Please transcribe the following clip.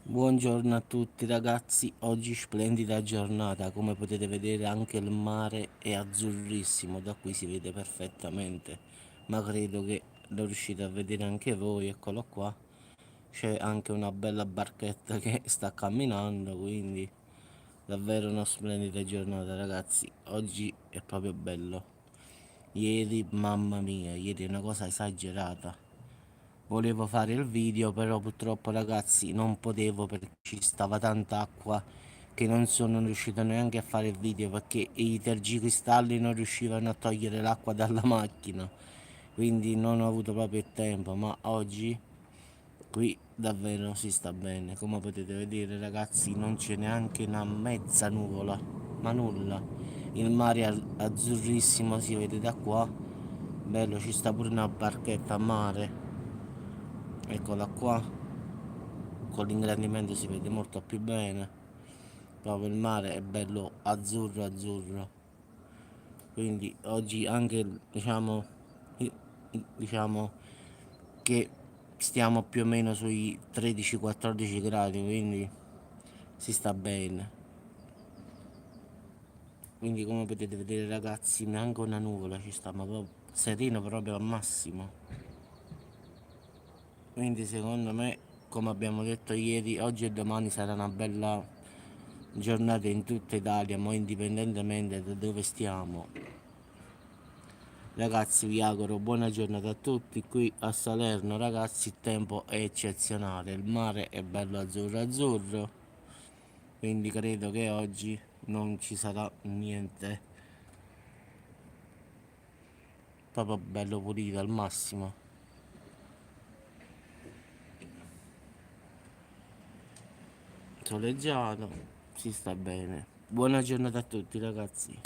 Buongiorno a tutti ragazzi, oggi splendida giornata, come potete vedere anche il mare è azzurrissimo, da qui si vede perfettamente, ma credo che lo riuscite a vedere anche voi, eccolo qua, c'è anche una bella barchetta che sta camminando, quindi davvero una splendida giornata ragazzi, oggi è proprio bello. Ieri, mamma mia, ieri è una cosa esagerata. Volevo fare il video, però purtroppo ragazzi non potevo perché ci stava tanta acqua che non sono riuscito neanche a fare il video perché i tergicristalli non riuscivano a togliere l'acqua dalla macchina. Quindi non ho avuto proprio il tempo, ma oggi qui davvero si sta bene. Come potete vedere ragazzi non c'è neanche una mezza nuvola, ma nulla. Il mare è azzurrissimo, si vede da qua. Bello, ci sta pure una barchetta a mare. Eccola qua, con l'ingrandimento si vede molto più bene. Proprio il mare è bello azzurro azzurro. Quindi oggi anche i- diciamo che stiamo più o meno sui 13-14 gradi, quindi si sta bene. Quindi come potete vedere ragazzi neanche una nuvola ci sta, ma proprio sereno proprio al massimo. Quindi secondo me, come abbiamo detto ieri, oggi e domani sarà una bella giornata in tutta Italia, ma indipendentemente da dove stiamo. Ragazzi vi auguro buona giornata a tutti. Qui a Salerno ragazzi il tempo è eccezionale, il mare è bello azzurro azzurro, quindi credo che oggi non ci sarà niente, proprio bello pulito al massimo, soleggiato, si sta bene. Buona giornata a tutti ragazzi.